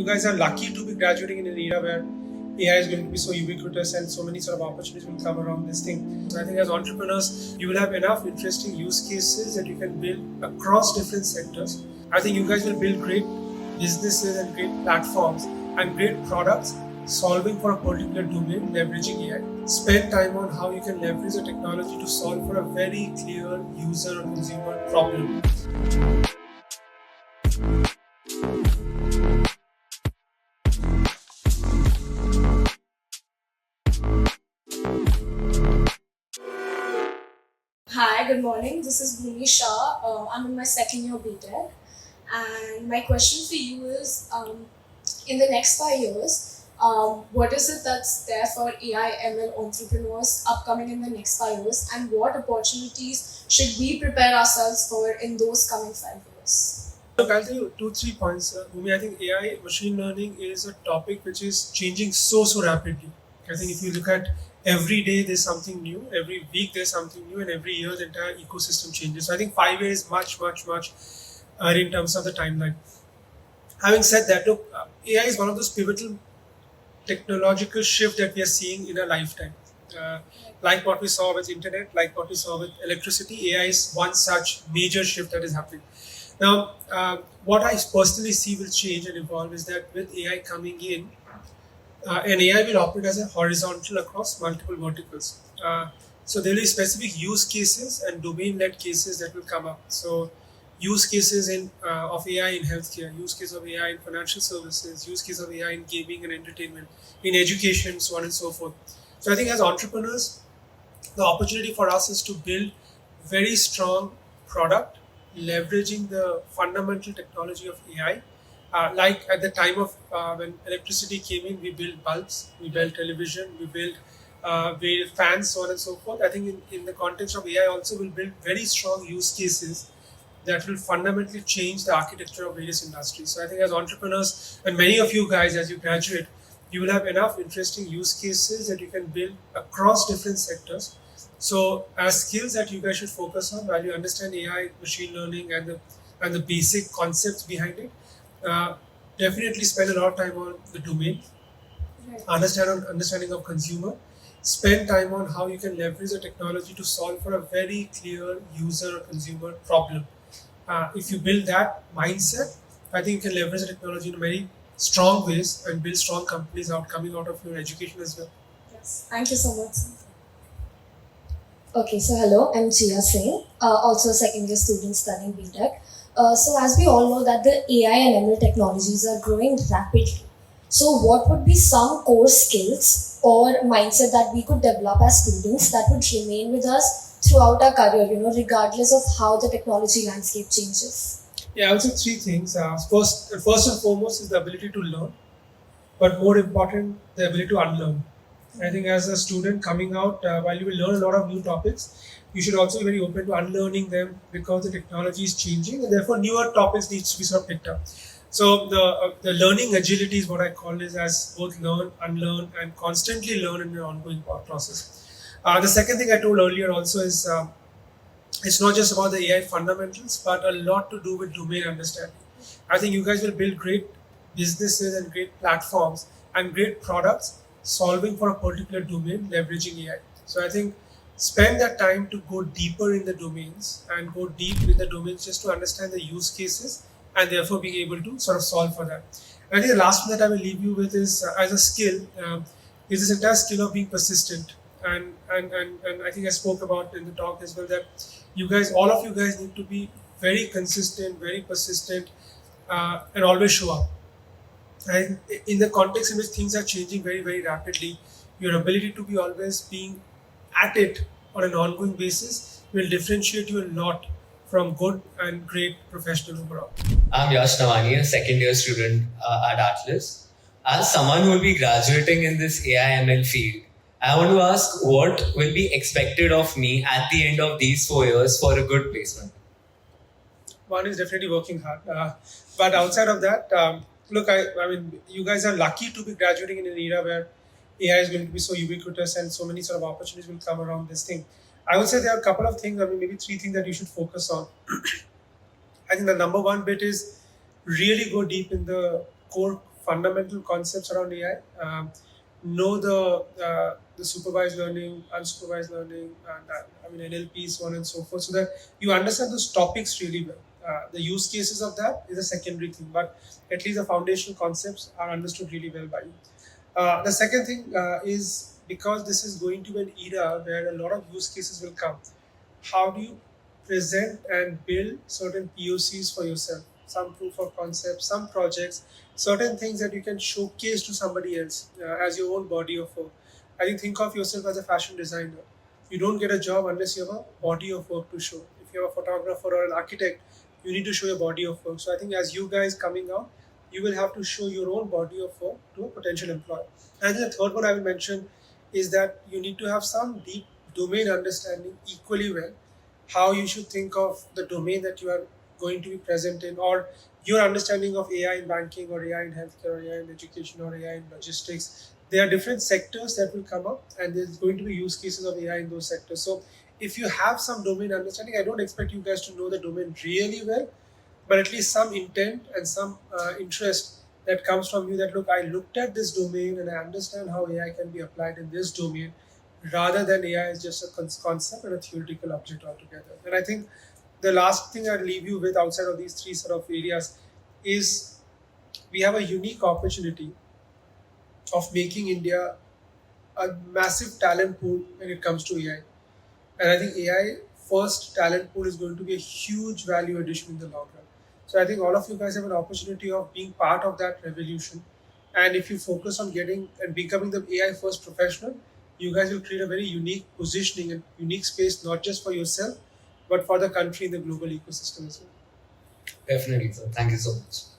you guys are lucky to be graduating in an era where AI is going to be so ubiquitous and so many sort of opportunities will come around this thing. So I think as entrepreneurs, you will have enough interesting use cases that you can build across different sectors. I think you guys will build great businesses and great platforms and great products solving for a particular domain, leveraging AI. Spend time on how you can leverage the technology to solve for a very clear user or consumer problem. Hi, good morning. This is Bhumi Shah. I'm in my second year BTech. And my question for you is in the next 5 years, what is it that's there for AI ML entrepreneurs upcoming in the next 5 years? And what opportunities should we prepare ourselves for in those coming 5 years? Look, I'll tell you 2, 3 points. Bhumi, I think AI, machine learning is a topic which is changing so rapidly. I think if you look at every day, there's something new. Every week, there's something new. And every year, the entire ecosystem changes. So I think 5 years is much in terms of the timeline. Having said that, look, AI is one of those pivotal technological shift that we are seeing in a lifetime. Uh, like what we saw with internet, like what we saw with electricity, AI is one such major shift that is happening. Now, what I personally see will change and evolve is that with AI coming in, and AI will operate as a horizontal across multiple verticals. So there will be specific use cases and domain-led cases that will come up. So use cases of AI in healthcare, use case of AI in financial services, use case of AI in gaming and entertainment, in education, so on and so forth. So I think as entrepreneurs, the opportunity for us is to build very strong product, leveraging the fundamental technology of AI. Like at the time of when electricity came in, we built bulbs, we built television, we built various fans, so on and so forth. I think in the context of AI also will build very strong use cases that will fundamentally change the architecture of various industries. So I think as entrepreneurs and many of you guys, as you graduate, you will have enough interesting use cases that you can build across different sectors. So as skills that you guys should focus on while you understand AI, machine learning, and the basic concepts behind it. Uh, Definitely spend a lot of time on the domain, Right. understanding of consumer. Spend time on how you can leverage the technology to solve for a very clear user or consumer problem. If you build that mindset, I think you can leverage the technology in very strong ways and build strong companies out coming out of your education as well. Yes. Thank you so much. Okay, so hello, I'm Jia Singh, also a second year student studying BTech. So as we all know that the AI and ML technologies are growing rapidly. So what would be some core skills or mindset that we could develop as students that would remain with us throughout our career, regardless of how the technology landscape changes? Yeah, I would say 3 things. First and foremost is the ability to learn, but more important, the ability to unlearn. I think as a student coming out, while you will learn a lot of new topics, you should also be very open to unlearning them because the technology is changing and therefore newer topics needs to be sort of picked up. So the learning agility is what I call is as both learn, unlearn, and constantly learn in an ongoing process. The second thing I told earlier also is it's not just about the AI fundamentals, but a lot to do with domain understanding. I think you guys will build great businesses and great platforms and great products solving for a particular domain, leveraging AI. So I think spend that time to go deeper in the domains and go deep in the domains just to understand the use cases and therefore being able to sort of solve for that. And I think the last one that I will leave you with is as a skill is this entire skill of being persistent. And I think I spoke about in the talk as well that all of you guys need to be very consistent, very persistent, and always show up. And in the context in which things are changing very rapidly, your ability to be always being at it on an ongoing basis will differentiate you a lot from good and great professional overall. I'm Yash Navani, a second year student at Atlas. As someone who will be graduating in this AI ML field, I want to ask what will be expected of me at the end of these 4 years for a good placement. One is definitely working hard. But outside of that, look, I mean, you guys are lucky to be graduating in an era where AI is going to be so ubiquitous and so many sort of opportunities will come around this thing. I would say there are a couple of things, I mean, maybe 3 things that you should focus on. I think the number one bit is really go deep in the core fundamental concepts around AI, know the supervised learning, unsupervised learning, and NLP, so on and so forth, so that you understand those topics really well. The use cases of that is a secondary thing, but at least the foundational concepts are understood really well by you. The second thing is, because this is going to be an era where a lot of use cases will come, how do you present and build certain POCs for yourself, some proof of concept, some projects, certain things that you can showcase to somebody else as your own body of work. I think of yourself as a fashion designer. You don't get a job unless you have a body of work to show. If you're a photographer or an architect, you need to show your body of work. So I think as you guys coming out, you will have to show your own body of work to a potential employer. And the third one I will mention is that you need to have some deep domain understanding equally well, how you should think of the domain that you are going to be present in, or your understanding of AI in banking, or AI in healthcare, or AI in education, or AI in logistics. There are different sectors that will come up, and there's going to be use cases of AI in those sectors. So if you have some domain understanding, I don't expect you guys to know the domain really well, but at least some intent and some interest that comes from you, that look, I looked at this domain and I understand how AI can be applied in this domain, rather than AI is just a concept and a theoretical object altogether. And I think the last thing I'd leave you with outside of these three sort of areas is, we have a unique opportunity of making India a massive talent pool when it comes to AI. And I think AI first talent pool is going to be a huge value addition in the long run. So I think all of you guys have an opportunity of being part of that revolution. And if you focus on getting and becoming the AI first professional, you guys will create a very unique positioning and unique space, not just for yourself, but for the country in the global ecosystem as well. Definitely, sir. Thank you so much.